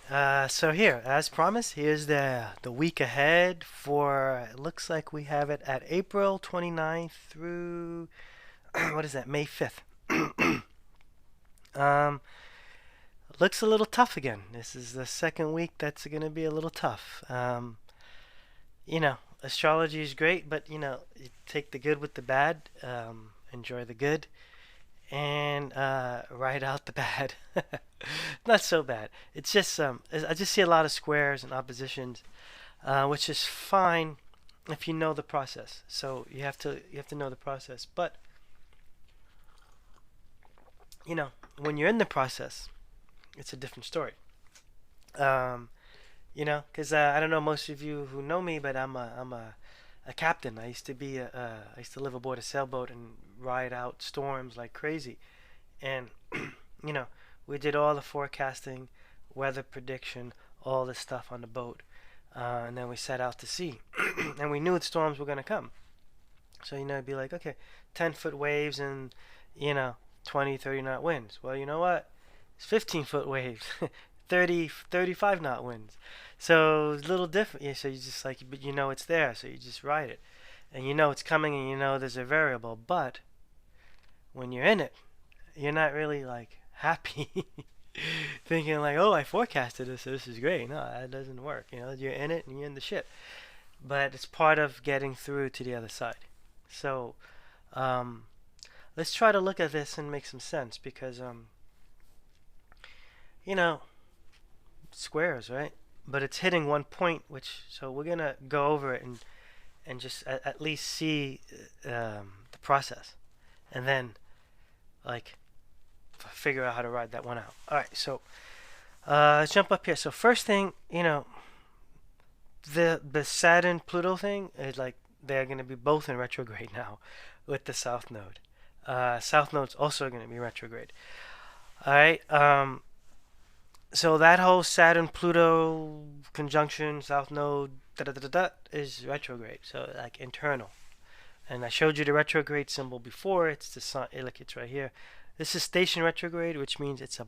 So here, as promised, here's the week ahead for, it looks like we have it at April 29th through, what is that, May 5th. um, Looks a little tough again. This is the second week that's going to be a little tough. Astrology is great, but, you take the good with the bad, enjoy the good, and write out the bad. Not so bad. It's just I just see a lot of squares and oppositions, which is fine if you know the process. So you have to know the process. But when you're in the process, it's a different story. Um, because I don't know most of you who know me, but I'm a captain. I used to live aboard a sailboat and ride out storms like crazy. And you know, we did all the forecasting, weather prediction, all this stuff on the boat, and then we set out to sea, and we knew the storms were gonna come. So it'd be like, okay, 10-foot waves and you know 20, 30 knot winds. Well, you know what? It's 15-foot waves, 30, 35 knot winds. So it's a little different. Yeah, so you just like, but it's there, so you just ride it, and it's coming, and there's a variable. But when you're in it, you're not really like happy thinking like, oh, I forecasted this, so this is great. No, that doesn't work. You're in it and you're in the shit. But it's part of getting through to the other side. So um, let's try to look at this and make some sense because you know squares, right? But it's hitting one point, which so we're gonna go over it and just at least see the process, and then like figure out how to ride that one out. All right, so let's jump up here. So first thing, the Saturn Pluto thing is like they're going to be both in retrograde now with the South Node. South Node's also going to be retrograde. All right. So that whole Saturn Pluto conjunction, South Node, da da da da, is retrograde. So like internal. And I showed you the retrograde symbol before. It's the sun. Look, it's right here. This is station retrograde, which means it's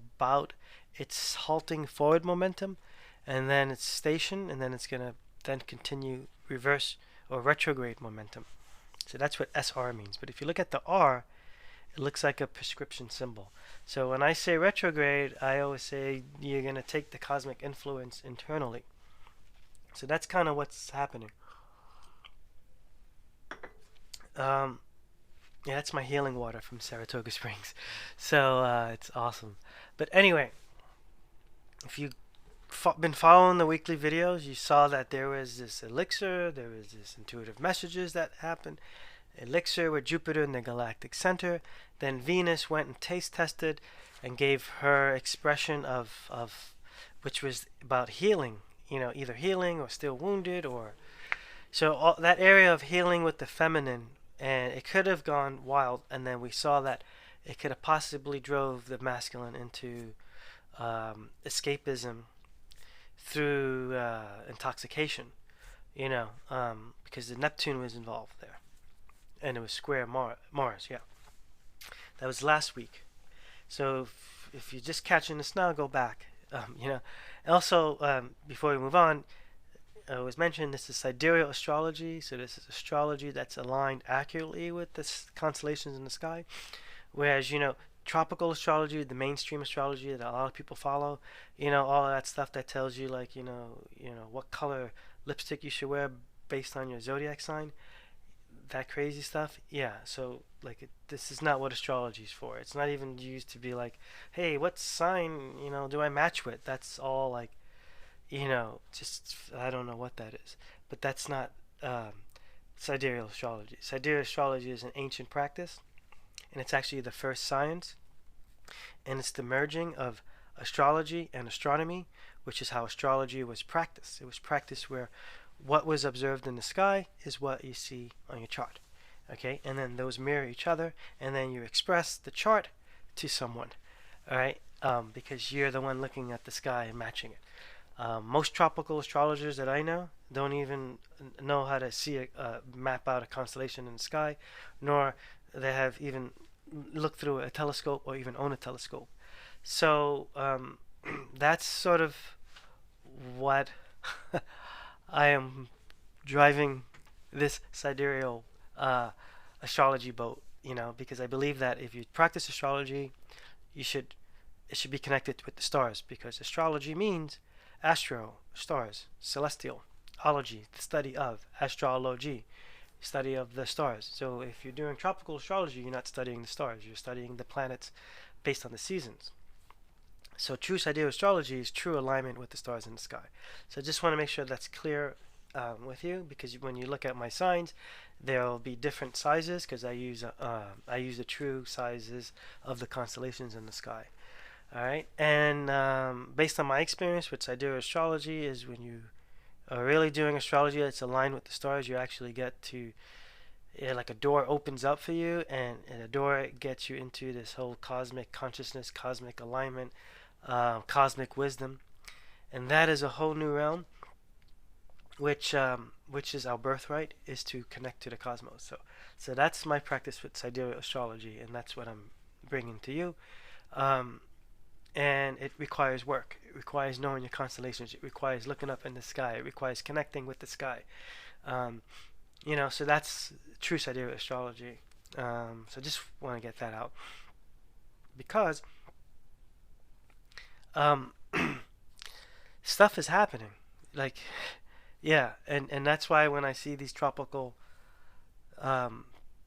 halting forward momentum, and then it's station, and then it's gonna then continue reverse or retrograde momentum. So that's what SR means. But if you look at the R, it looks like a prescription symbol. So when I say retrograde, I always say you're gonna take the cosmic influence internally. So that's kind of what's happening. Um, yeah, that's my healing water from Saratoga Springs. So it's awesome. But anyway, if you've been following the weekly videos, you saw that there was this elixir, there was this intuitive messages that happened. Elixir with Jupiter in the Galactic Center. Then Venus went and taste tested and gave her expression of which was about healing. Either healing or still wounded, or so that area of healing with the feminine, and it could have gone wild, and then we saw that it could have possibly drove the masculine into escapism through intoxication, because the Neptune was involved there, and it was square Mars. Yeah, that was last week. So if you're just catching this now, go back. Also, before we move on, was mentioned this is sidereal astrology, so this is astrology that's aligned accurately with the constellations in the sky. Whereas tropical astrology, the mainstream astrology that a lot of people follow, all of that stuff that tells you like what color lipstick you should wear based on your zodiac sign, that crazy stuff. Yeah, so like this is not what astrology is for. It's not even used to be like, hey, what sign do I match with? That's all like just I don't know what that is, but that's not sidereal astrology. Sidereal astrology is an ancient practice, and it's actually the first science, and it's the merging of astrology and astronomy, which is how astrology was practiced. It was practiced where what was observed in the sky is what you see on your chart, okay, and then those mirror each other, and then you express the chart to someone, all right, because you're the one looking at the sky and matching it. Most tropical astrologers that I know don't even know how to map out a constellation in the sky, nor they have even looked through a telescope or even own a telescope. So that's sort of what I am driving this sidereal astrology boat, because I believe that if you practice astrology, you should it should be connected with the stars, because astrology means astro, stars, celestial, ology, the study of, astrology, study of the stars. So if you're doing tropical astrology, you're not studying the stars, you're studying the planets based on the seasons. So true sidereal astrology is true alignment with the stars in the sky. So I just want to make sure that's clear with you, because when you look at my signs, there'll be different sizes, because I use the true sizes of the constellations in the sky. All right, and based on my experience with sidereal astrology, is when you are really doing astrology that's aligned with the stars, you actually get to like a door opens up for you, and a door gets you into this whole cosmic consciousness, cosmic alignment, cosmic wisdom, and that is a whole new realm, which is our birthright, is to connect to the cosmos. So that's my practice with sidereal astrology, and that's what I'm bringing to you. And it requires work. It requires knowing your constellations. It requires looking up in the sky. It requires connecting with the sky. So that's true sidereal astrology. So just want to get that out, because stuff is happening. Like, yeah, and that's why when I see these tropical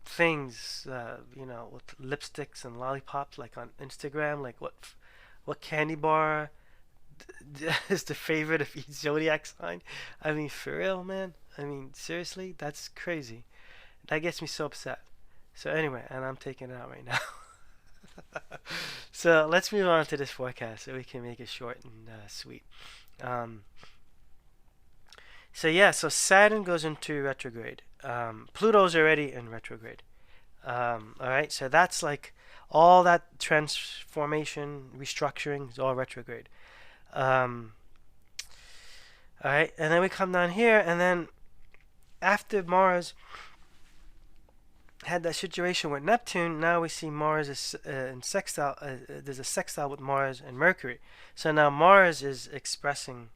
things, with lipsticks and lollipops, like on Instagram, like what candy bar is the favorite of each zodiac sign? I mean, for real, man. I mean, seriously, that's crazy. That gets me so upset. So anyway, and I'm taking it out right now. So let's move on to this forecast so we can make it short and sweet. Um, so Saturn goes into retrograde. Pluto's already in retrograde. All right, so that's like all that transformation, restructuring is all retrograde. All right, and then we come down here, and then after Mars had that situation with Neptune, now we see Mars is in sextile. There's a sextile with Mars and Mercury. So now Mars is expressing,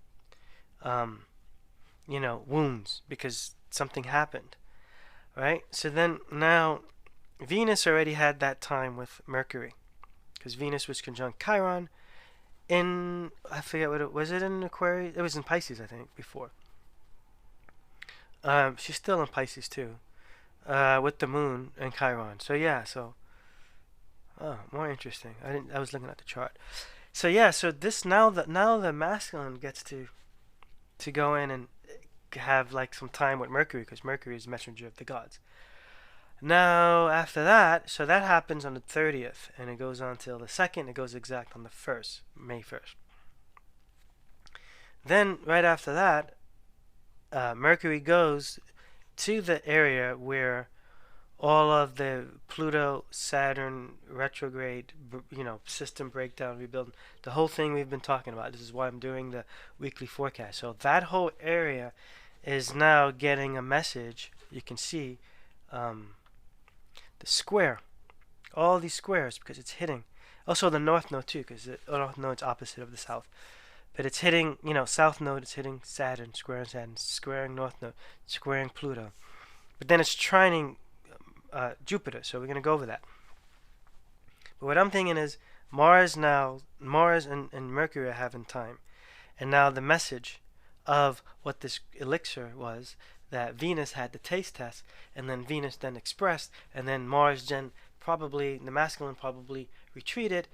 wounds because something happened, right? So then now Venus already had that time with Mercury, because Venus was conjunct Chiron in, I forget what it was. It in Aquarius? It was in Pisces, I think, before. She's still in Pisces too, with the Moon and Chiron. So yeah, more interesting. I was looking at the chart. So yeah, so this now the masculine gets to go in and have like some time with Mercury, because Mercury is messenger of the gods. Now after that, so that happens on the 30th, and it goes on till the 2nd. It goes exact on the 1st, May 1st. Then right after that, Mercury goes to the area where all of the Pluto, Saturn retrograde, system breakdown, rebuilding, the whole thing we've been talking about. This is why I'm doing the weekly forecast. So that whole area is now getting a message. You can see the square, all these squares, because it's hitting. Also the north node too, because the north node's opposite of the south. But it's hitting, south node is hitting Saturn, squaring north node, squaring Pluto. But then it's trining Jupiter, so we're going to go over that. But what I'm thinking is Mars and Mercury are having time. And now the message of what this elixir was, that Venus had the taste test, and then Venus then expressed, and then Mars then probably, the masculine probably retreated.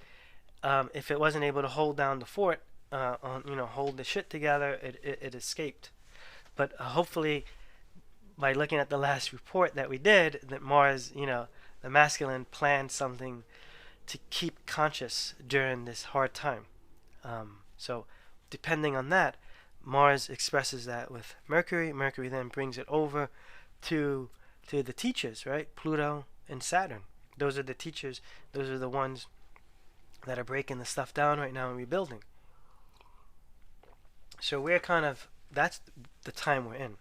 If it wasn't able to hold down the fort, hold the shit together, it escaped. But hopefully, by looking at the last report that we did, that Mars, the masculine planned something to keep conscious during this hard time. So depending on that, Mars expresses that with Mercury. Mercury then brings it over to the teachers, right? Pluto and Saturn. Those are the teachers. Those are the ones that are breaking the stuff down right now and rebuilding. So we're that's the time we're in.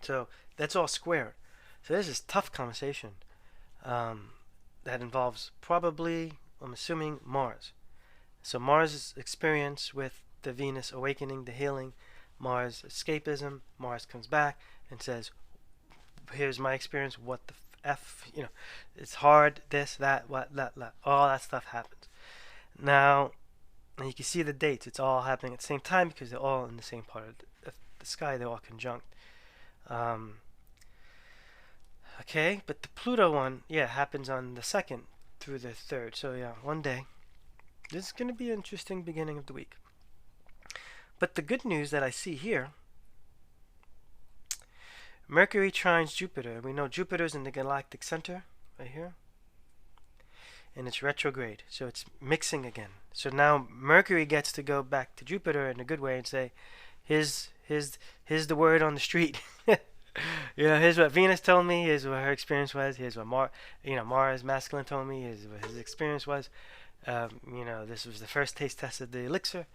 So that's all square. So this is tough conversation that involves probably, I'm assuming, Mars. So Mars' experience with the Venus awakening, the healing, Mars escapism. Mars comes back and says, here's my experience, what the F, it's hard, this, that, what, that, all that stuff happens. Now, and you can see the dates, it's all happening at the same time because they're all in the same part of the sky, they're all conjunct. Okay, but the Pluto one, yeah, happens on the 2nd through the 3rd, so yeah, one day. This is going to be an interesting beginning of the week. But the good news that I see here, Mercury trines Jupiter. We know Jupiter's in the Galactic Center, right here. And it's retrograde, so it's mixing again. So now Mercury gets to go back to Jupiter in a good way and say, here's the word on the street. Here's what Venus told me, here's what her experience was, here's what Mars masculine told me, here's what his experience was. This was the first taste test of the elixir.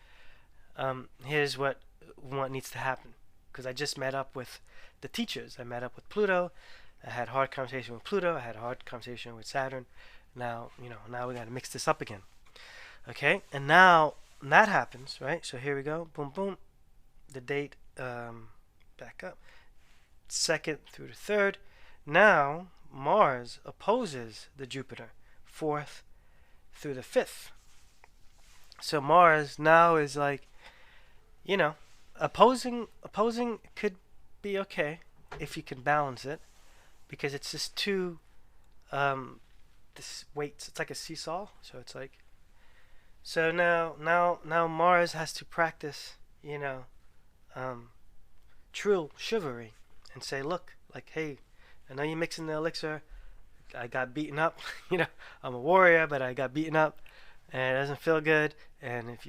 Here's what needs to happen. Because I just met up with the teachers. I met up with Pluto. I had a hard conversation with Pluto. I had a hard conversation with Saturn. Now we got to mix this up again. Okay, and now that happens, right? So here we go. Boom, boom. The date, back up. 2nd through the 3rd. Now Mars opposes the Jupiter. 4th through the 5th. So Mars now is like, opposing could be okay if you can balance it, because it's just two this weights. It's like a seesaw. So it's like, so now Mars has to practice, true chivalry and say, look, like, hey, I know you're mixing the elixir. I got beaten up. I'm a warrior, but I got beaten up, and it doesn't feel good. And if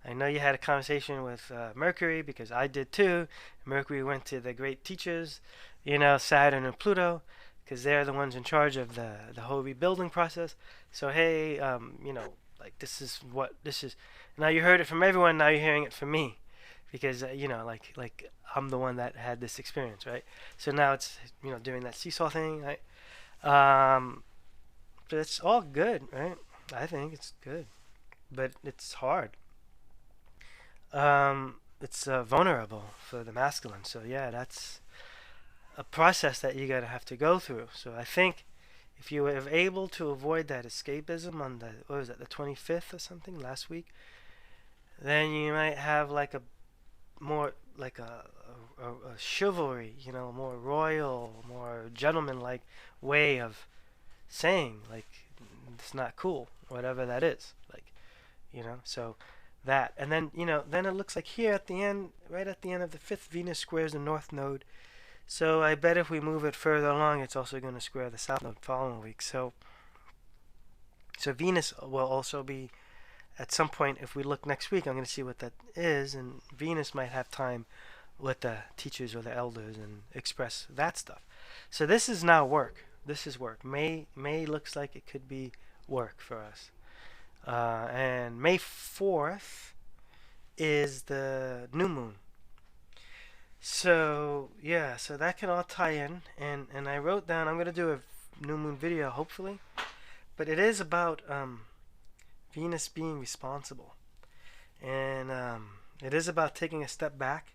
I know you had a conversation with Mercury, because I did too. Mercury went to the great teachers, Saturn and Pluto, because they're the ones in charge of the whole rebuilding process. So hey, like this is what this is. Now you heard it from everyone. Now you're hearing it from me, because like I'm the one that had this experience, right? So now it's doing that seesaw thing, right? But it's all good, right? I think it's good, but it's hard. It's vulnerable for the masculine. So yeah, that's a process that you're gonna have to go through. So I think if you were able to avoid that escapism on the, what was it, the 25th or something last week, then you might have like a more like a chivalry, more royal, more gentleman-like way of saying, like, it's not cool, whatever that is, like, so that, and then then it looks like here at the end, right at the end of the 5th, Venus squares the north node. So I bet if we move it further along, it's also going to square the south node following week. So Venus will also be at some point. If we look next week, I'm going to see what that is, and Venus might have time with the teachers or the elders and express that stuff. So this is now work. This is work. May looks like it could be work for us. And May 4th is the new moon. So yeah, so that can all tie in, and I wrote down, I'm going to do a new moon video hopefully, but it is about Venus being responsible, and it is about taking a step back,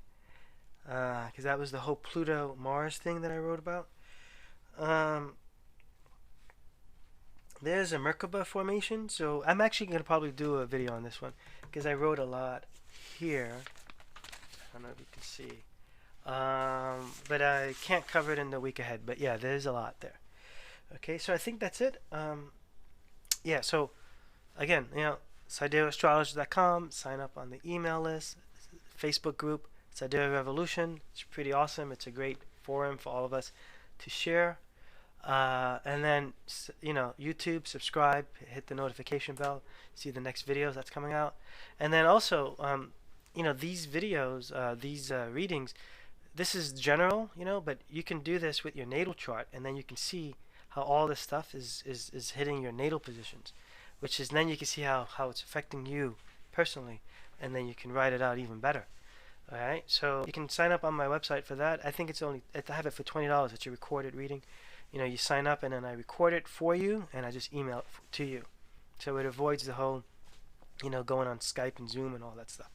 because that was the whole Pluto Mars thing that I wrote about. There's a Merkaba formation, so I'm actually going to probably do a video on this one, because I wrote a lot here. I don't know if you can see. But I can't cover it in the week ahead. But yeah, there's a lot there. Okay, so I think that's it. Yeah, so again, SiderealAstrology.com. Sign up on the email list, Facebook group, Sidereal Revolution. It's pretty awesome. It's a great forum for all of us to share. And then YouTube, subscribe, hit the notification bell, see the next videos that's coming out. And then also, these videos, these readings. This is general, but you can do this with your natal chart, and then you can see how all this stuff is hitting your natal positions, which is then you can see how it's affecting you personally, and then you can write it out even better. All right, so you can sign up on my website for that. I think I have it for $20. It's a recorded reading. You sign up, and then I record it for you, and I just email it to you. So it avoids the whole you know, going on Skype and Zoom and all that stuff.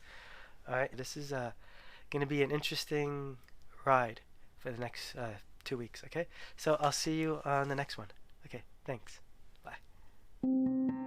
All right, this is going to be an interesting ride for the next 2 weeks. Okay, so I'll see you on the next one. Okay, thanks. Bye.